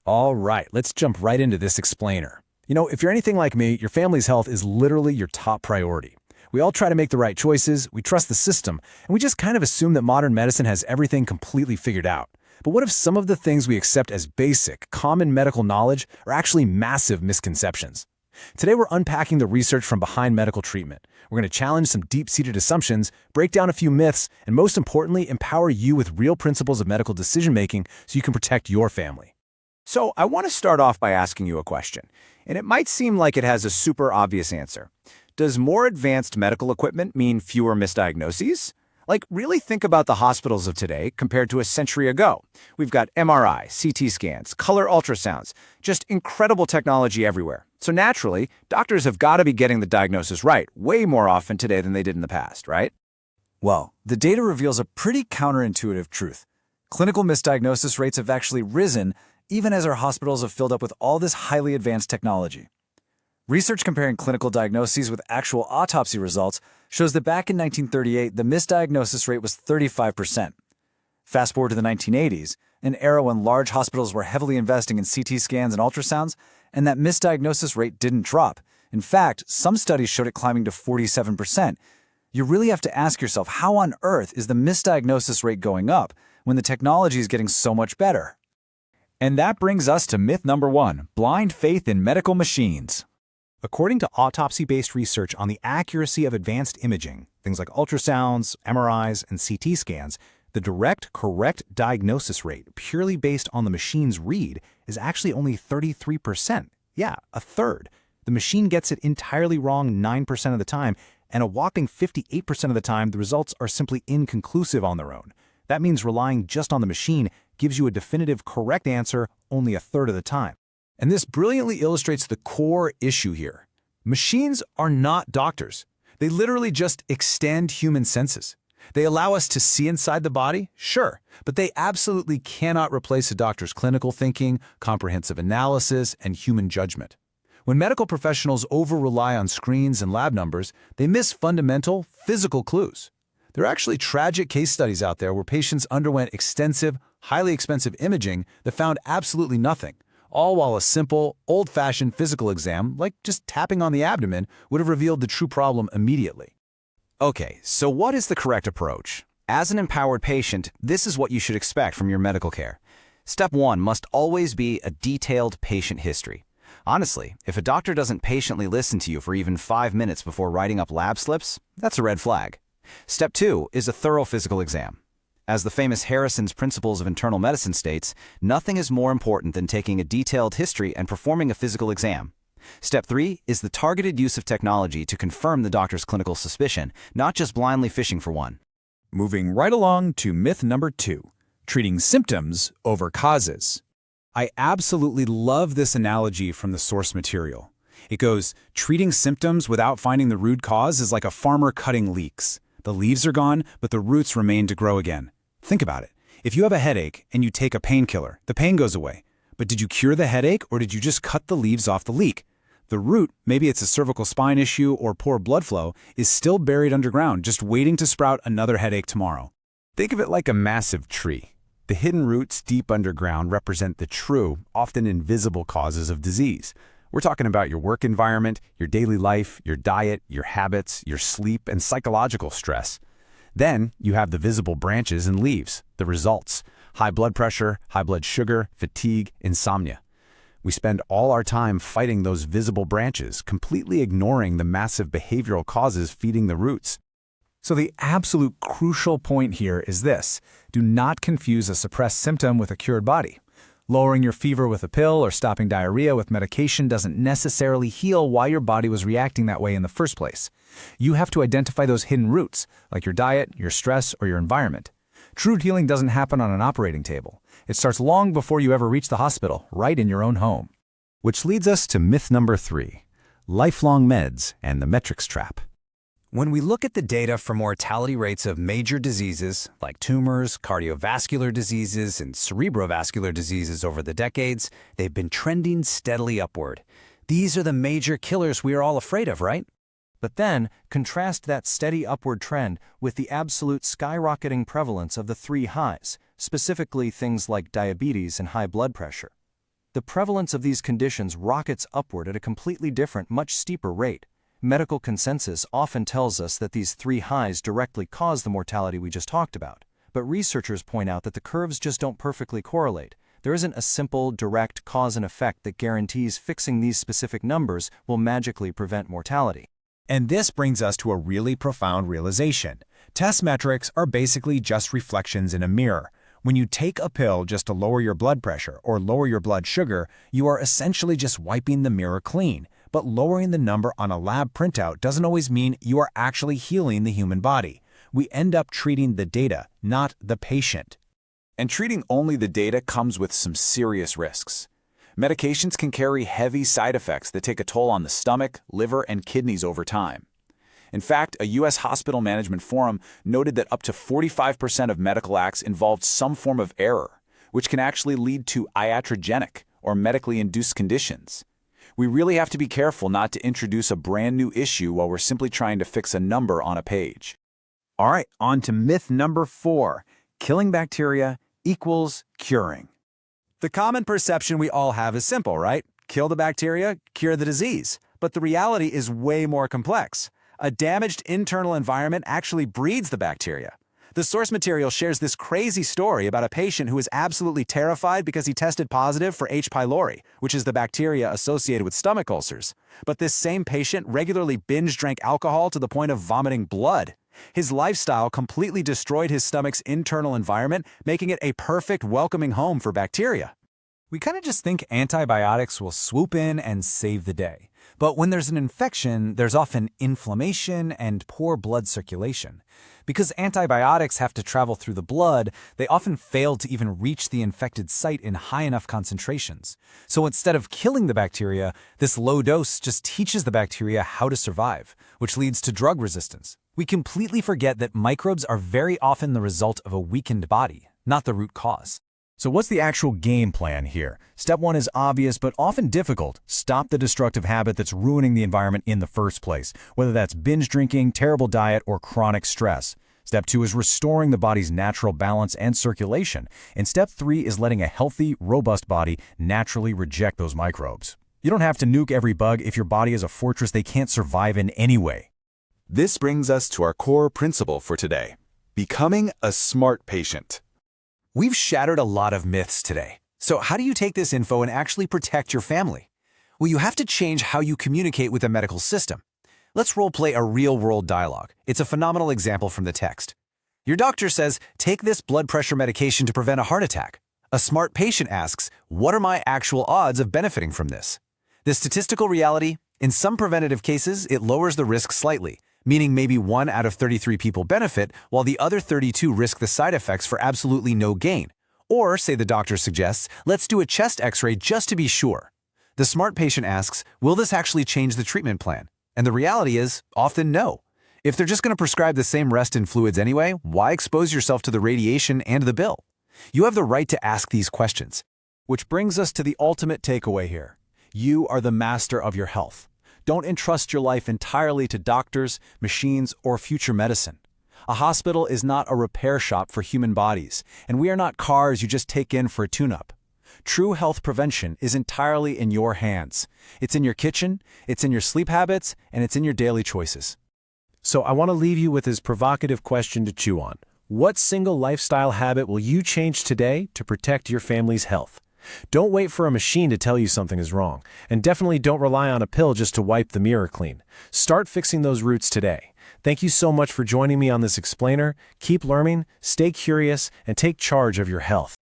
All right, let's jump right into this explainer. If you're anything like me, your family's health is literally your top priority. We all try to make the right choices, we trust the system, and we just kind of assume that modern medicine has everything completely figured out. But what if some of the things we accept as basic, common medical knowledge are actually massive misconceptions? Today we're unpacking the research from behind medical treatment. We're going to challenge some deep-seated assumptions, break down a few myths, and most importantly, empower you with real principles of medical decision-making so you can protect your family. So I want to start off by asking you a question, and it might seem like it has a super obvious answer. Does more advanced medical equipment mean fewer misdiagnoses? Really think about the hospitals of today compared to a century ago. We've got MRI, CT scans, color ultrasounds, just incredible technology everywhere. So naturally, doctors have got to be getting the diagnosis right way more often today than they did in the past, right? Well, the data reveals a pretty counterintuitive truth. Clinical misdiagnosis rates have actually risen even as our hospitals have filled up with all this highly advanced technology. Research comparing clinical diagnoses with actual autopsy results shows that back in 1938, the misdiagnosis rate was 35%. Fast forward to the 1980s, an era when large hospitals were heavily investing in CT scans and ultrasounds, and that misdiagnosis rate didn't drop. In fact, some studies showed it climbing to 47%. You really have to ask yourself, how on earth is the misdiagnosis rate going up when the technology is getting so much better? And that brings us to myth number 1, blind faith in medical machines. According to autopsy-based research on the accuracy of advanced imaging, things like ultrasounds, MRIs, and CT scans, the direct, correct diagnosis rate, purely based on the machine's read, is actually only 33%. Yeah, a third. The machine gets it entirely wrong 9% of the time, and a whopping 58% of the time, the results are simply inconclusive on their own. That means relying just on the machine gives you a definitive correct answer only a third of the time. And this brilliantly illustrates the core issue here. Machines are not doctors. They literally just extend human senses. They allow us to see inside the body, sure, but they absolutely cannot replace a doctor's clinical thinking, comprehensive analysis, and human judgment. When medical professionals over-rely on screens and lab numbers, they miss fundamental physical clues. There are actually tragic case studies out there where patients underwent extensive, highly expensive imaging that found absolutely nothing, all while a simple, old-fashioned physical exam, like just tapping on the abdomen, would have revealed the true problem immediately. Okay, so what is the correct approach? As an empowered patient, this is what you should expect from your medical care. Step 1 must always be a detailed patient history. Honestly, if a doctor doesn't patiently listen to you for even 5 minutes before writing up lab slips, that's a red flag. Step 2 is a thorough physical exam. As the famous Harrison's Principles of Internal Medicine states, nothing is more important than taking a detailed history and performing a physical exam. Step 3 is the targeted use of technology to confirm the doctor's clinical suspicion, not just blindly fishing for one. Moving right along to myth number 2, treating symptoms over causes. I absolutely love this analogy from the source material. It goes, treating symptoms without finding the root cause is like a farmer cutting leeks. The leaves are gone, but the roots remain to grow again. Think about it. If you have a headache and you take a painkiller, the pain goes away. But did you cure the headache or did you just cut the leaves off the leek? The root, maybe it's a cervical spine issue or poor blood flow, is still buried underground, just waiting to sprout another headache tomorrow. Think of it like a massive tree. The hidden roots deep underground represent the true, often invisible causes of disease. We're talking about your work environment, your daily life, your diet, your habits, your sleep, and psychological stress. Then you have the visible branches and leaves, the results: high blood pressure, high blood sugar, fatigue, insomnia. We spend all our time fighting those visible branches, completely ignoring the massive behavioral causes feeding the roots. So the absolute crucial point here is this: do not confuse a suppressed symptom with a cured body. Lowering your fever with a pill or stopping diarrhea with medication doesn't necessarily heal why your body was reacting that way in the first place. You have to identify those hidden roots, like your diet, your stress, or your environment. True healing doesn't happen on an operating table. It starts long before you ever reach the hospital, right in your own home. Which leads us to myth number 3, lifelong meds and the metrics trap. When we look at the data for mortality rates of major diseases like tumors, cardiovascular diseases, and cerebrovascular diseases over the decades, they've been trending steadily upward. These are the major killers we are all afraid of, right? But then, contrast that steady upward trend with the absolute skyrocketing prevalence of the 3 highs, specifically things like diabetes and high blood pressure. the prevalence of these conditions rockets upward at a completely different, much steeper rate. Medical consensus often tells us that these three highs directly cause the mortality we just talked about. But researchers point out that the curves just don't perfectly correlate. There isn't a simple, direct cause and effect that guarantees fixing these specific numbers will magically prevent mortality. And this brings us to a really profound realization. Test metrics are basically just reflections in a mirror. When you take a pill just to lower your blood pressure or lower your blood sugar, you are essentially just wiping the mirror clean. But lowering the number on a lab printout doesn't always mean you are actually healing the human body. We end up treating the data, not the patient. And treating only the data comes with some serious risks. Medications can carry heavy side effects that take a toll on the stomach, liver, and kidneys over time. In fact, a U.S. Hospital Management Forum noted that up to 45% of medical acts involved some form of error, which can actually lead to iatrogenic or medically induced conditions. We really have to be careful not to introduce a brand new issue while we're simply trying to fix a number on a page. All right, on to myth number 4. Killing bacteria equals curing. The common perception we all have is simple, right? Kill the bacteria, cure the disease. But the reality is way more complex. A damaged internal environment actually breeds the bacteria. The source material shares this crazy story about a patient who was absolutely terrified because he tested positive for H. pylori, which is the bacteria associated with stomach ulcers. But this same patient regularly binge-drank alcohol to the point of vomiting blood. His lifestyle completely destroyed his stomach's internal environment, making it a perfect welcoming home for bacteria. We kind of just think antibiotics will swoop in and save the day. But when there's an infection, there's often inflammation and poor blood circulation. Because antibiotics have to travel through the blood, they often fail to even reach the infected site in high enough concentrations. So instead of killing the bacteria, this low dose just teaches the bacteria how to survive, which leads to drug resistance. We completely forget that microbes are very often the result of a weakened body, not the root cause. So what's the actual game plan here? Step 1 is obvious but often difficult. Stop the destructive habit that's ruining the environment in the first place, whether that's binge drinking, terrible diet, or chronic stress. Step 2 is restoring the body's natural balance and circulation. And Step 3 is letting a healthy, robust body naturally reject those microbes. You don't have to nuke every bug if your body is a fortress they can't survive in anyway. This brings us to our core principle for today: becoming a smart patient. We've shattered a lot of myths today. So how do you take this info and actually protect your family? Well, you have to change how you communicate with the medical system. Let's role-play a real-world dialogue. It's a phenomenal example from the text. Your doctor says, take this blood pressure medication to prevent a heart attack. A smart patient asks, what are my actual odds of benefiting from this? The statistical reality, in some preventative cases, it lowers the risk slightly, meaning maybe 1 out of 33 people benefit, while the other 32 risk the side effects for absolutely no gain. Or, say the doctor suggests, let's do a chest x-ray just to be sure. The smart patient asks, will this actually change the treatment plan? And the reality is, often no. If they're just going to prescribe the same rest and fluids anyway, why expose yourself to the radiation and the bill? You have the right to ask these questions. Which brings us to the ultimate takeaway here. You are the master of your health. Don't entrust your life entirely to doctors, machines, or future medicine. A hospital is not a repair shop for human bodies, and we are not cars you just take in for a tune-up. True health prevention is entirely in your hands. It's in your kitchen, it's in your sleep habits, and it's in your daily choices. So I want to leave you with this provocative question to chew on. What single lifestyle habit will you change today to protect your family's health? Don't wait for a machine to tell you something is wrong, and definitely don't rely on a pill just to wipe the mirror clean. Start fixing those roots today. Thank you so much for joining me on this explainer. Keep learning, stay curious, and take charge of your health.